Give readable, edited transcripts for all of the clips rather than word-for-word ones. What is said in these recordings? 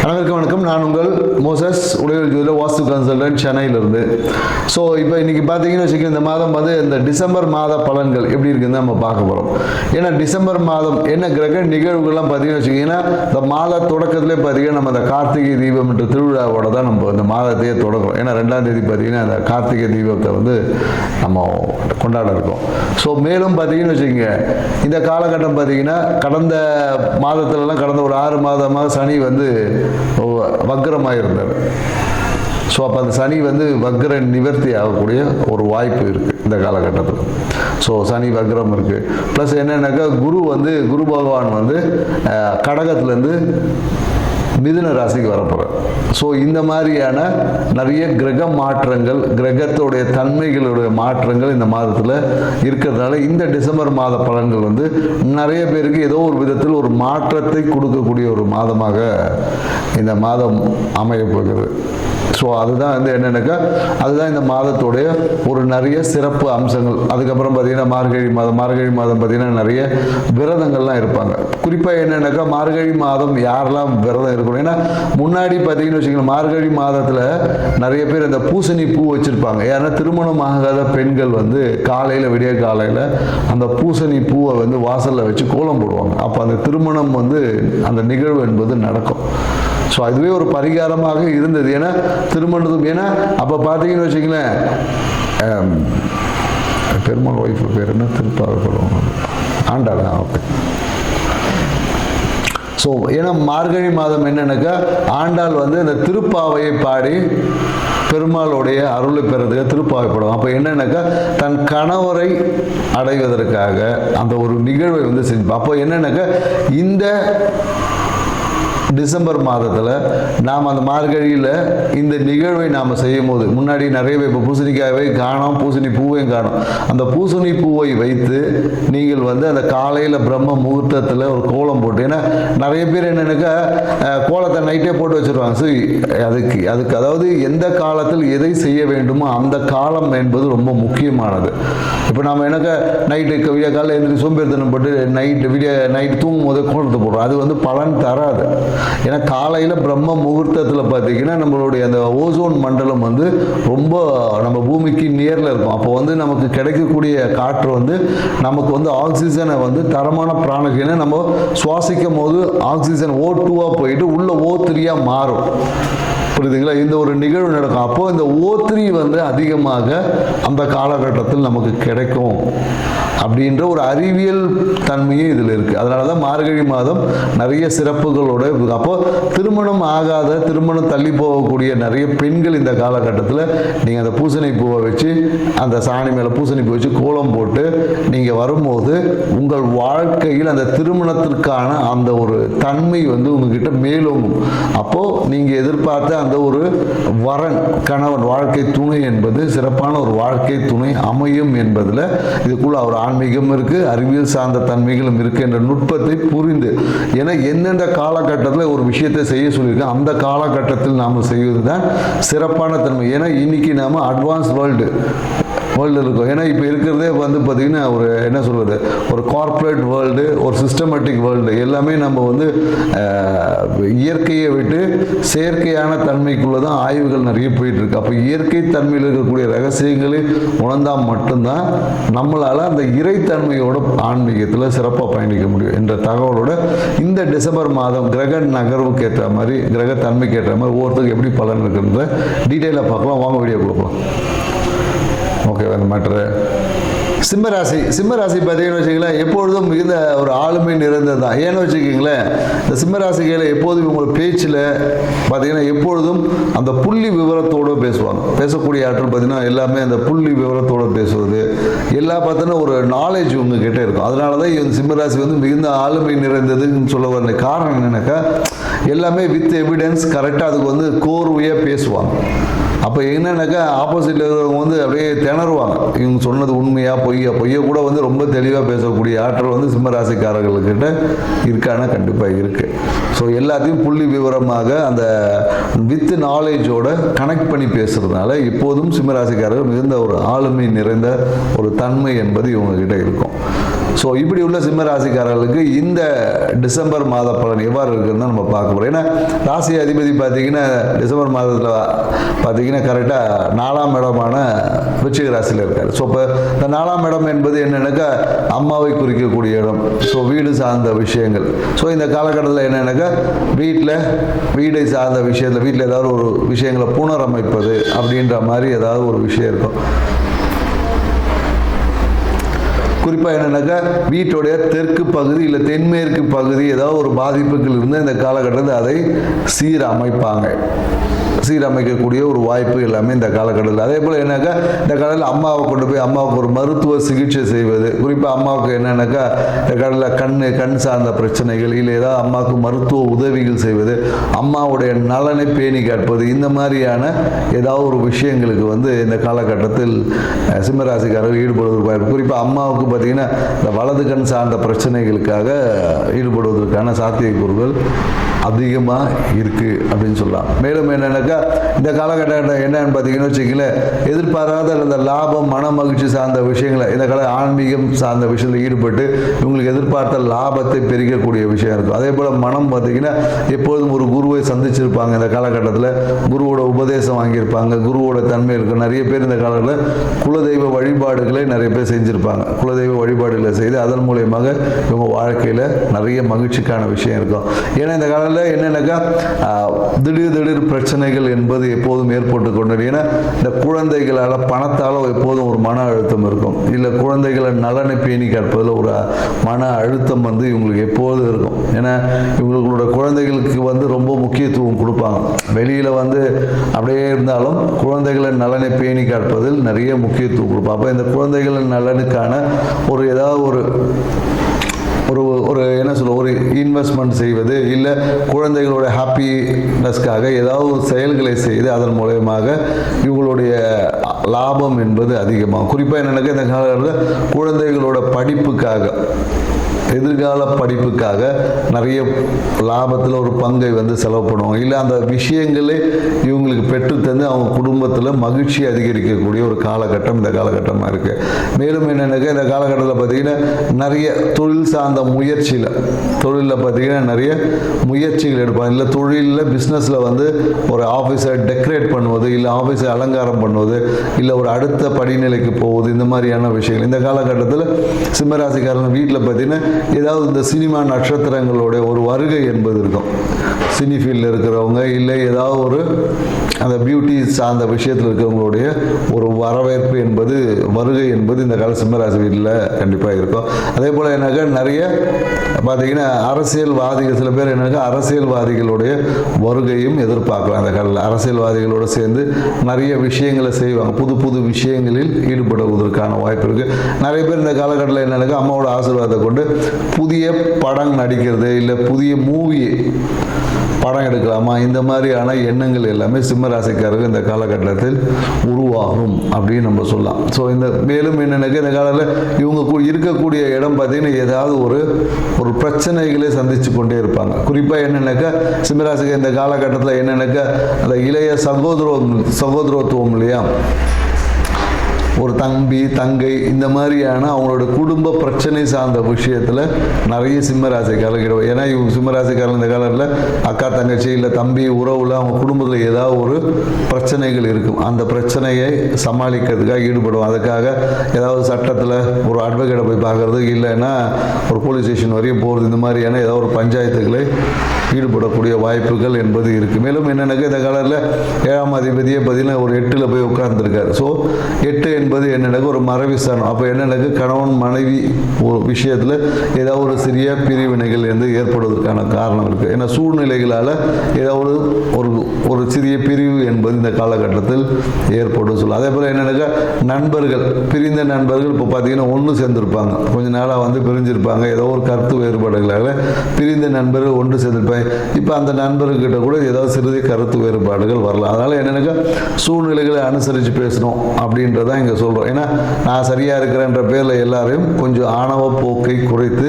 அனைவருக்கும் வணக்கம். நான் உங்கள் மோசஸ் உடையல் ஜோதிடர் வாஸ்து கன்சல்டன்ட் சென்னையிலிருந்து. ஸோ இப்போ இன்றைக்கி பார்த்தீங்கன்னு வச்சுக்கோங்க, இந்த மாதம் வந்து இந்த டிசம்பர் மாத பலன்கள் எப்படி இருக்குன்னு நம்ம பார்க்க போகிறோம். ஏன்னா டிசம்பர் மாதம் என்ன கிரக நிகழ்வுகள்லாம் பார்த்தீங்கன்னு வச்சுக்கிங்கன்னா, இந்த மாத தொடக்கத்திலே பார்த்தீங்கன்னா நம்ம இந்த கார்த்திகை தீபம் என்ற திருவிழாவோட தான் நம்ம இந்த மாதத்தையே தொடங்குறோம். ஏன்னா 2ஆம் தேதி பார்த்தீங்கன்னா அந்த கார்த்திகை தீபத்தை வந்து நம்ம கொண்டாட இருக்கோம். ஸோ மேலும் பார்த்தீங்கன்னு வச்சுக்கோங்க, இந்த காலகட்டம் பார்த்தீங்கன்னா கடந்த மாதத்துலலாம் கடந்த ஒரு 6 மாதமாக சனி வந்து வக்ரமாக இருந்தார். ஸோ அப்போ அந்த சனி வந்து வக்ர நிவர்த்தி ஆகக்கூடிய ஒரு வாய்ப்பு இருக்குது இந்த காலகட்டத்தில். ஸோ சனி வக்ரம் இருக்குது. ப்ளஸ் என்னென்னாக்கா குரு பகவான் வந்து கடகத்துலேருந்து மிதுன ராசிக்கு வரப்போகிறார். ஸோ இந்த மாதிரியான நிறைய கிரக மாற்றங்கள், கிரகத்துடைய தன்மைகளுடைய மாற்றங்கள் இந்த மாதத்தில் இருக்கிறதுனால இந்த டிசம்பர் மாத பலன்கள் வந்து நிறைய பேருக்கு ஏதோ ஒரு விதத்தில் ஒரு மாற்றத்தை கொடுக்கக்கூடிய ஒரு மாதமாக இந்த மாதம் அமைய போகிறது. ஸோ அதுதான் வந்து என்னென்னாக்கா அதுதான் இந்த மாதத்துடைய ஒரு நிறைய சிறப்பு அம்சங்கள். அதுக்கப்புறம் பார்த்திங்கன்னா மார்கழி மாதம் பார்த்திங்கன்னா நிறைய விரதங்கள்லாம் இருப்பாங்க. குறிப்பாக என்னென்னாக்கா மார்கழி மாதம் யாரெல்லாம் விரதம் இருக்கணும், ஏன்னா முன்னாடி பார்த்திங்கன்னு வச்சுக்கோங்களேன், மார்கழி மாதத்தில் நிறைய பேர் இந்த பூசணி பூ வச்சுருப்பாங்க. ஏன்னா திருமணம் ஆகாத பெண்கள் வந்து காலையில் விடிய காலையில் அந்த பூசணி பூவை வந்து வாசலில் வச்சு கோலம் போடுவாங்க. அப்போ அந்த திருமணம் வந்து அந்த நிகழ்வு என்பது நடக்கும். ஸோ அதுவே ஒரு பரிகாரமாக இருந்தது. ஏன்னா திருமணத்துக்கு ஏன்னா அப்போ பார்த்தீங்கன்னு வச்சிங்களேன், பெருமாள் ஒய்ஃபு பேர் என்ன, திருப்பாவைப்படுவாங்க, ஆண்டாளா, ஓகே. ஸோ ஏன்னா மார்கழி மாதம் என்னன்னாக்கா ஆண்டாள் வந்து இந்த திருப்பாவையை பாடி பெருமாளுடைய அருளை பெறதுக்கு திருப்பாவைப்படும். அப்போ என்னன்னாக்கா தன் கணவரை அடைவதற்காக அந்த ஒரு நிகழ்வை வந்து செஞ்சு. அப்போ என்னன்னாக்கா இந்த டிசம்பர் மாதத்தில் நாம் அந்த மார்கழியில் இந்த நிகழ்வை நாம் செய்யும் போது முன்னாடி நிறையவே இப்போ பூசணிக்காயை காணோம், பூசணி பூவையும் காணும். அந்த பூசணி பூவை வைத்து நீங்கள் வந்து அந்த காலையில் பிரம்ம முகூர்த்தத்தில் ஒரு கோலம் போட்டு, ஏன்னா நிறைய பேர் என்னென்னாக்கா கோலத்தை நைட்டே போட்டு வச்சுருவாங்க. சரி, அதுக்கு அதாவது எந்த காலத்தில் எதை செய்ய வேண்டுமோ அந்த காலம் என்பது ரொம்ப முக்கியமானது. இப்போ நம்ம என்னக்கா நைட்டு விடிய காலையில் எழுந்திரி சோம்பேறித்தனம் போட்டு நைட்டு தூங்கும் போது கோலத்தை போடுறோம். அது வந்து பலன் தராது. ஏன்னா காலையில் பிரம்ம முகூர்த்தத்தில் பார்த்தீங்கன்னா நம்மளுடைய அந்த ஓசோன் மண்டலம் வந்து ரொம்ப நம்ம பூமிக்கு நியரில் இருக்கும். அப்போ வந்து நமக்கு கிடைக்கக்கூடிய காற்று வந்து நமக்கு வந்து ஆக்சிஜனை வந்து தரமான பிராணகினை நம்ம சுவாசிக்கும் போது ஆக்சிஜன் O2 போயிட்டு உள்ள O3 மாறும். புரியுதுங்களா? இந்த ஒரு நிகழ்வு நடக்கும். அப்போது இந்த O3 வந்து அதிகமாக அந்த காலகட்டத்தில் நமக்கு கிடைக்கும் அப்படின்ற ஒரு அறிவியல் தன்மையும் இதில் இருக்குது. அதனால தான் மார்கழி மாதம் நிறைய சிறப்புகளோட. அப்போது திருமணம் தள்ளி போகக்கூடிய நிறைய பெண்கள் இந்த காலகட்டத்தில் நீங்கள் அந்த பூசணி பூவை வச்சு அந்த சாணி மேலே பூசணி பூ வச்சு கோலம் போட்டு நீங்கள் வரும்போது உங்கள் வாழ்க்கையில் அந்த திருமணத்திற்கான அந்த ஒரு தன்மை வந்து உங்ககிட்ட மேலோங்கும். அப்போது நீங்கள் எதிர்பார்த்த அந்த ஒரு வரன், கணவன், வாழ்க்கை துணை என்பது சிறப்பான ஒரு வாழ்க்கை துணை அமையும் என்பதில் இதுக்குள்ள ஒரு ஆன்மீகம் இருக்கு, அறிவியல் சார்ந்த தன்மைகளும் இருக்கு என்ற நுட்பத்தை புரிந்து, ஏன்னா எந்தெந்த காலகட்டத்தில் ஒரு விஷயத்தை செய்ய சொல்லியிருக்கோம் அந்த காலகட்டத்தில் நாம் செய்வது தான் சிறப்பான தன்மை. ஏன்னா இன்னைக்கு நாம அட்வான்ஸ் வேர்ல்டு இருக்கும். ஏன்னா இப்போ இருக்கிறதே வந்து பார்த்திங்கன்னா ஒரு என்ன சொல்வது, ஒரு கார்ப்பரேட் வேர்ல்டு, ஒரு சிஸ்டமேட்டிக் வேர்ல்டு. எல்லாமே நம்ம வந்து இயற்கையை விட்டு செயற்கையான தன்மைக்குள்ளே தான் ஆய்வுகள் நிறைய போயிட்டுருக்கு. அப்போ இயற்கை தன்மையில் இருக்கக்கூடிய ரகசியங்களை உணர்ந்தால் மட்டும்தான் நம்மளால் அந்த இறைத்தன்மையோட ஆன்மீகத்தில் சிறப்பாக பயணிக்க முடியும் என்ற தகவலோட இந்த டிசம்பர் மாதம் கிரக நகர்வுக்கு ஏற்ற மாதிரி, கிரக தன்மைக்கு ஏற்ற மாதிரி ஒவ்வொருத்தருக்கு எப்படி பலன் இருக்குன்ற டீட்டெயிலாக பார்க்கலாம். வாங்க வீடியோ கொடுக்கலாம். ஓகே, அந்த மேட்ரு சிம்மராசி பார்த்தீங்கன்னு வச்சுக்கங்களேன், எப்பொழுதும் மிகுந்த ஒரு ஆளுமை நிறைந்தது தான். ஏன்னு வச்சுக்கிங்களேன், இந்த சிம்மராசிகளை எப்போதும் உங்களோட பேச்சில் பார்த்தீங்கன்னா எப்பொழுதும் அந்த புள்ளி விவரத்தோடு பேசுவாங்க. பேசக்கூடிய ஆற்றல் பார்த்தீங்கன்னா எல்லாமே அந்த புள்ளி விவரத்தோடு பேசுவது எல்லாம் பார்த்தீங்கன்னா ஒரு நாலேஜ் உங்ககிட்ட இருக்கும். அதனால தான் இந்த சிம்மராசி வந்து மிகுந்த ஆளுமை நிறைந்ததுன்னு சொல்ல வர காரணம் என்னன்னாக்கா எல்லாமே வித் எவிடன்ஸ் கரெக்டாக அதுக்கு வந்து கோர்வையாக பேசுவாங்க. அப்போ என்னன்னாக்கா ஆப்போசிட்டில் இருக்கிறவங்க வந்து அப்படியே திணறுவாங்க, இவங்க சொன்னது உண்மையா பொய்யை கூட வந்து ரொம்ப தெளிவாக பேசக்கூடிய ஆற்றல் வந்து சிம்மராசிக்காரர்கள்கிட்ட இருக்கானா கண்டிப்பாக இருக்குது. ஸோ எல்லாத்தையும் புள்ளி விவரமாக அந்த வித் நாலேஜோட கனெக்ட் பண்ணி பேசுகிறதுனால எப்போதும் சிம்மராசிக்காரர்கள் மிகுந்த ஒரு ஆளுமை நிறைந்த ஒரு தன்மை என்பது இவங்ககிட்ட இருக்கும். ஸோ இப்படி உள்ள சிம்ம ராசிக்காரர்களுக்கு இந்த டிசம்பர் மாத பலன் எவ்வாறு இருக்குதுன்னு நம்ம பார்க்க போகிறோம். ஏன்னா ராசி அதிபதி பார்த்தீங்கன்னா டிசம்பர் மாதத்தில் பார்த்தீங்கன்னா கரெக்டாக 4ஆம் இடமான விருச்சிக ராசியில் இருக்கார். ஸோ இப்போ இந்த 4ஆம் இடம் என்பது என்னென்னாக்கா அம்மாவை குறிக்கக்கூடிய இடம். ஸோ வீடு சார்ந்த விஷயங்கள். ஸோ இந்த காலகட்டத்தில் என்னென்னாக்கா வீடை சார்ந்த விஷயத்தில் வீட்டில் ஏதாவது ஒரு விஷயங்களை புனரமைப்பது அப்படின்ற மாதிரி ஏதாவது ஒரு விஷயம் இருக்கும். குறிப்பாக என்னென்னாக்கா வீட்டுடைய தெற்கு பகுதி இல்லை தென்மேற்கு பகுதி ஏதாவது ஒரு பாதிப்புகள் இருந்து இந்த காலகட்டத்தில் அதை சீரமைக்கக்கூடிய ஒரு வாய்ப்பு எல்லாமே இந்த காலகட்டத்தில். அதே போல் என்னக்கா இந்த காலத்தில் அம்மாவை கொண்டு போய் அம்மாவுக்கு ஒரு மருத்துவ சிகிச்சை செய்வது, குறிப்பாக அம்மாவுக்கு என்னென்னாக்கா இந்த காலத்தில் கண் சார்ந்த பிரச்சனைகள் இல்லை ஏதாவது அம்மாவுக்கு மருத்துவ உதவிகள் செய்வது, அம்மாவுடைய நலனை பேணி காட்பது, இந்த மாதிரியான ஏதாவது ஒரு விஷயங்களுக்கு இந்த காலகட்டத்தில் சிம்மராசிக்காரர்கள் ஈடுபடுவதற்கு வாய்ப்பு. குறிப்பாக அம்மாவுக்கு பார்த்தீங்கன்னா இந்த வலது கண் சார்ந்த பிரச்சனைகளுக்காக ஈடுபடுவதற்கான சாத்தியக்கூறுகள் அதிகமாக இருக்குது அப்படின்னு சொல்லலாம். மேலும் என்னென்னாக்கா இந்த காலகட்டம் என்னன்னு பார்த்தீங்கன்னா வச்சுக்கங்களேன், எதிர்பாராத இந்த லாபம் மன மகிழ்ச்சி சார்ந்த விஷயங்களை இந்த கால ஆன்மீகம் சார்ந்த விஷயத்தில் ஈடுபட்டு இவங்களுக்கு எதிர்பார்த்த லாபத்தை பெருக்கக்கூடிய விஷயம் இருக்கும். அதே போல் மனம் பார்த்தீங்கன்னா எப்பொழுதும் ஒரு குருவை சந்திச்சிருப்பாங்க. இந்த காலகட்டத்தில் குருவோட உபதேசம் வாங்கியிருப்பாங்க, குருவோட தன்மை இருக்கும். நிறைய பேர் இந்த காலத்தில் குலதெய்வ வழிபாடுகளை நிறைய பேர் செஞ்சுருப்பாங்க. குலதெய்வ வழிபாடுகளை செய்து அதன் மூலியமாக இவங்க வாழ்க்கையில் நிறைய மகிழ்ச்சிக்கான விஷயம் இருக்கும். ஏன்னா இந்த காலத்தில் என்னென்னாக்கா திடீர் பிரச்சனைகள் என்பது எப்போதும் ஏற்பட்டு கொண்டு, ஏன்னா இந்த குழந்தைகளால் பணத்தால் எப்போதும் ஒரு மன அழுத்தம் இருக்கும். இல்லை குழந்தைகளை நலனை பேணி காட்பதில் ஒரு மன அழுத்தம் இவங்களுக்கு எப்போதும் இருக்கும். ஏன்னா இவங்களோட குழந்தைகளுக்கு ரொம்ப முக்கியத்துவம் கொடுப்பாங்க. வெளியில் அப்படியே இருந்தாலும் குழந்தைகளை நலனை பேணி காட்பதில் நிறைய முக்கியத்துவம் கொடுப்பாங்க. அப்போ இந்த குழந்தைகளின் நலனுக்கான ஏதாவது ஒரு என்ன சொல்ல ஒரு இன்வெஸ்ட்மெண்ட் செய்வது, இல்லை குழந்தைகளோட ஹாப்பினஸ்க்காக ஏதாவது ஒரு செயல்களை செய்து அதன் மூலயமாக இவங்களுடைய லாபம் என்பது அதிகமாகும். குறிப்பாக என்னென்னாக்கா இந்த காலகட்டத்தில் குழந்தைகளோட எதிர்கால படிப்புக்காக நிறைய லாபத்தில் ஒரு பங்கை செலவு பண்ணுவாங்க. இல்லை அந்த விஷயங்களே இவங்களுக்கு பெற்றுத்தந்து அவங்க குடும்பத்தில் மகிழ்ச்சி அதிகரிக்கக்கூடிய ஒரு காலகட்டம் இந்த காலகட்டமாக இருக்குது. மேலும் என்னென்னாக்கா இந்த காலகட்டத்தில் பார்த்திங்கன்னா நிறைய தொழில் சார்ந்த தொழிலில் பார்த்திங்கன்னா நிறைய முயற்சிகள் எடுப்பாங்க. இல்லை தொழிலில் பிஸ்னஸில் ஒரு ஆஃபீஸை டெக்கரேட் பண்ணுவது, இல்லை ஆஃபீஸை அலங்காரம் பண்ணுவது, இல்லை ஒரு அடுத்த படிநிலைக்கு போவது, இந்த மாதிரியான விஷயங்கள் இந்த காலகட்டத்தில் சிம்மராசிக்காரன் வீட்டில் பார்த்திங்கன்னா ஏதாவது இந்த சினிமா நட்சத்திரங்களுடைய ஒரு வருகை என்பது இருக்கும். சினி ஃபீல்டில் இருக்கிறவங்க இல்லை ஏதாவது அந்த பியூட்டி சார்ந்த விஷயத்தில் இருக்கிறவங்களுடைய ஒரு வருகை என்பது இந்த கால சிம்மராசி வீட்டில் கண்டிப்பாக இருக்கும். அதே போல் என்னக்கா நிறைய பார்த்தீங்கன்னா அரசியல்வாதிகள் சில பேர் அரசியல்வாதிகளுடைய வருகையும் எதிர்பார்க்கலாம். அந்த காலத்தில் அரசியல்வாதிகளோடு சேர்ந்து நிறைய விஷயங்களை செய்வாங்க. புது விஷயங்களில் ஈடுபடுவதற்கான வாய்ப்பு இருக்குது. நிறைய பேர் இந்த காலகட்டத்தில் அம்மாவோட ஆசீர்வாதத்தை கொண்டு புதிய படம் நடிக்கிறது, இல்லை புதிய படம் எடுக்கலாமா, இந்த மாதிரியான எண்ணங்கள் எல்லாமே சிம்மராசிக்காரர்கள் இந்த காலகட்டத்தில் உருவாகும் அப்படின்னு நம்ம சொல்லலாம். ஸோ மேலும் என்னென்னாக்கா இந்த காலத்தில் இவங்க இருக்கக்கூடிய இடம் பார்த்தீங்கன்னா ஏதாவது ஒரு பிரச்சனைகளை சந்தித்து கொண்டே இருப்பாங்க. குறிப்பாக என்னென்னாக்கா சிம்மராசிக்கு இந்த காலகட்டத்தில் என்னென்னாக்கா அந்த இளைய சகோதரத்துவம் இல்லையா, ஒரு தம்பி தங்கை இந்த மாதிரியான அவங்களோட குடும்ப பிரச்சனை சார்ந்த விஷயத்தில் நிறைய சிம்மராசிக்காரர்கள். ஏன்னா இவங்க சிம்மராசிக்காரர்கள் இந்த காலத்தில் அக்கா தங்கச்சி இல்லை தம்பி உறவில் அவங்க குடும்பத்தில் ஏதாவது ஒரு பிரச்சனைகள் இருக்கும். அந்த பிரச்சனையை சமாளிக்கிறதுக்காக ஈடுபடுவோம். அதுக்காக ஏதாவது சட்டத்தில் ஒரு அட்வொகேட்டை போய் பார்க்குறது, இல்லைன்னா ஒரு போலீஸ் ஸ்டேஷன் வரையும் போகிறது, இந்த மாதிரியான ஏதாவது ஒரு பஞ்சாயத்துகளை ஈடுபடக்கூடிய வாய்ப்புகள் என்பது இருக்குது. மேலும் என்னென்னாக்கா இந்த காலத்தில் 7ஆம் அதிபதியே பார்த்தீங்கன்னா ஒரு 8ல் போய் உட்கார்ந்துருக்காரு. ஸோ 8 என்பது என்னென்னாக்கா ஒரு மறைவிஸ்தானம். அப்போ என்னென்னாக்கா கணவன் மனைவி ஒரு விஷயத்தில் ஏதாவது ஒரு சிறிய பிரிவினைகள் ஏற்படுவதற்கான காரணம் இருக்குது. ஏன்னா சூழ்நிலைகளால் ஏதாவது ஒரு சிறிய பிரிவு என்பது இந்த காலகட்டத்தில் ஏற்படும் சொல்லலாம். அதே போல் என்னென்னாக்கா பிரிந்த நண்பர்கள் இப்போ பார்த்தீங்கன்னா ஒன்று சேர்ந்துருப்பாங்க. கொஞ்ச நாளாக பிரிஞ்சிருப்பாங்க. ஏதோ ஒரு கருத்து வேறுபாடுகளால் பிரிந்த நண்பர்கள் ஒன்று சேர்ந்துருப்பாங்க. இப்போ அந்த நண்பர்கிட்ட கூட ஏதாவது சிறிது கருத்து வேறுபாடுகள் வரலாம். அதனால் என்னென்னாக்கா சூழ்நிலைகளை அனுசரித்து பேசணும் அப்படின்றதான் இங்கே சொல்கிறோம். ஏன்னா நான் சரியாக இருக்கிறேன்ற பேரில் எல்லாரையும் கொஞ்சம் ஆணவ போக்கை குறைத்து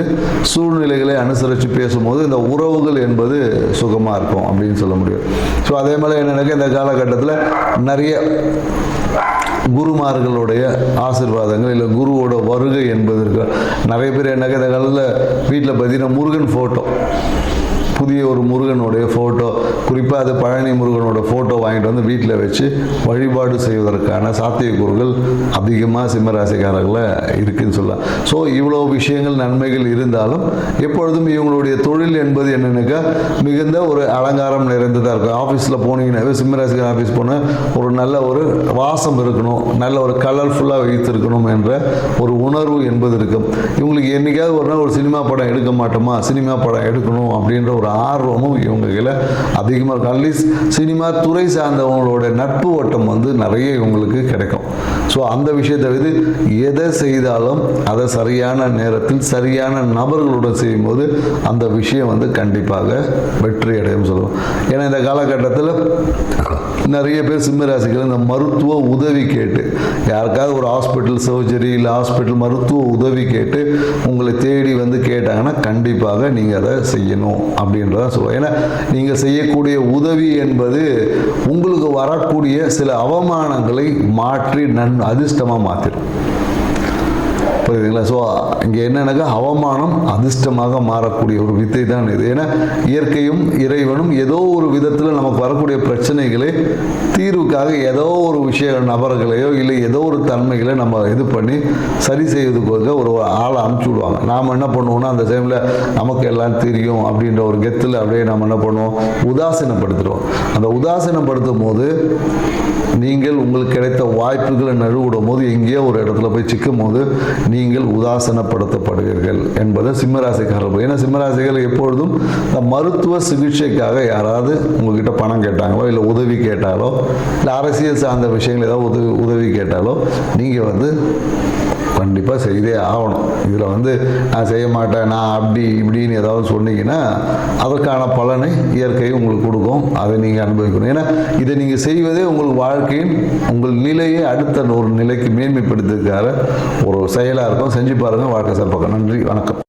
சூழ்நிலைகளை அனுசரித்து பேசும்போது இந்த உறவுகள் என்பது சுகமாக இருக்கும் அப்படின்னு சொல்ல முடியும். ஸோ அதே மாதிரி என்னென்னாக்கா இந்த காலகட்டத்தில் நிறைய குருமார்களுடைய ஆசீர்வாதங்கள் இல்லை குருவோட வருகை என்பது இருக்கு. நிறைய பேர் என்ன இந்த காலத்தில் வீட்டில் பார்த்தீங்கன்னா முருகன் ஃபோட்டோ, புதிய ஒரு முருகனுடைய ஃபோட்டோ, குறிப்பாக அது பழனி முருகனோட ஃபோட்டோ வாங்கிட்டு வந்து வீட்டில் வச்சு வழிபாடு செய்வதற்கான சாத்தியக்கூறுகள் அதிகமாக சிம்மராசிக்காரர்களை இருக்குதுன்னு சொல்லலாம். ஸோ இவ்வளோ விஷயங்கள் நன்மைகள் இருந்தாலும் எப்பொழுதும் இவங்களுடைய தொழில் என்பது என்னென்னாக்கா மிகுந்த ஒரு அலங்காரம் நிறைந்ததாக இருக்கும். ஆஃபீஸில் போனீங்கன்னாவே சிம்மராசிக்கார ஆஃபீஸ் போனால் ஒரு நல்ல ஒரு வாசம் இருக்கணும், நல்ல ஒரு கலர்ஃபுல்லாக வைத்திருக்கணும் என்ற ஒரு உணர்வு என்பது இருக்கும். இவங்களுக்கு என்றைக்காவது ஒரு நாள் ஒரு சினிமா படம் எடுக்க மாட்டோமா, சினிமா படம் எடுக்கணும் அப்படின்ற ஒரு ஆர்வமும் இவங்க கையில் அதிகமாக இருக்கும். அட்லீஸ்ட் சினிமா துறை சார்ந்தவங்களோட நட்பு வட்டம் வந்து நிறைய இவங்களுக்கு கிடைக்கும். ஸோ அந்த விஷயத்தை வந்து எதை செய்தாலும் அதை சரியான நேரத்தில் சரியான நபர்களுடன் செய்யும்போது அந்த விஷயம் வந்து கண்டிப்பாக வெற்றி அடையும் சொல்லுவோம். ஏன்னா இந்த காலகட்டத்தில் நிறைய பேர் சிம்மராசிகள் இந்த மருத்துவ உதவி கேட்டு யாருக்காவது ஒரு ஹாஸ்பிட்டல் சர்ஜரி இல்லை ஹாஸ்பிட்டல் மருத்துவ உதவி கேட்டு உங்களை தேடி வந்து கேட்டாங்கன்னா கண்டிப்பாக நீங்கள் அதை செய்யணும் அப்படின்றதான் சொல்லுவோம். ஏன்னா நீங்கள் செய்யக்கூடிய உதவி என்பது உங்களுக்கு வரக்கூடிய சில அவமானங்களை மாற்றி அதிர்ஷ்டமாக மாற்றிடும். புரியுதுங்களா? ஸோ இங்கே என்னன்னாக்கா அவமானம் அதிர்ஷ்டமாக மாறக்கூடிய ஒரு வித்தை தான் இது. ஏன்னா இயற்கையும் இறைவனும் ஏதோ ஒரு விதத்தில் நமக்கு வரக்கூடிய பிரச்சனைகளை தீர்வுக்காக ஏதோ ஒரு விஷய நபர்களையோ இல்லை ஏதோ ஒரு தன்மைகளை நம்ம இது பண்ணி சரி செய்வதுக்காக ஒரு ஆளை அனுப்பிச்சி விடுவாங்க. நாம் என்ன பண்ணுவோம்னா அந்த டைமில் நமக்கு எல்லாம் தெரியும் அப்படின்ற ஒரு கெத்தில் அப்படியே நம்ம என்ன பண்ணுவோம், உதாசீனப்படுத்துகிறோம். அந்த உதாசீனப்படுத்தும் போது நீங்கள் உங்களுக்கு கிடைத்த வாய்ப்புகளை நழுவிடும் போது எங்கேயோ ஒரு இடத்துல போய் சிக்கும் போது நீங்கள் உதாசனப்படுத்தப்படுவீர்கள் என்பதை சிம்மராசிக்காரர்கள். ஏன்னா சிம்மராசிகள் எப்பொழுதும் இந்த மருத்துவ சிகிச்சைக்காக யாராவது உங்ககிட்ட பணம் கேட்டாங்களோ இல்லை உதவி கேட்டாலோ இல்லை அரசியல் சார்ந்த விஷயங்கள் ஏதாவது உதவி கேட்டாலோ நீங்கள் வந்து கண்டிப்பாக செய்தே ஆகணும். இதில் வந்து நான் செய்ய மாட்டேன், நான் அப்படி இப்படின்னு ஏதாவது சொன்னீங்கன்னா அதற்கான பலனை இயற்கை உங்களுக்கு கொடுக்கும். அதை நீங்கள் அனுபவிக்கணும். ஏன்னா இதை நீங்கள் செய்வதே உங்களுக்கு வாழ்க்கையின் உங்கள் நிலையை அடுத்த ஒரு நிலைக்கு மேன்மைப்படுத்துறதுக்காக ஒரு செயலாக இருக்கும். செஞ்சு பாருங்கள், வாழ்க்கை சிறப்பாக. நன்றி, வணக்கம்.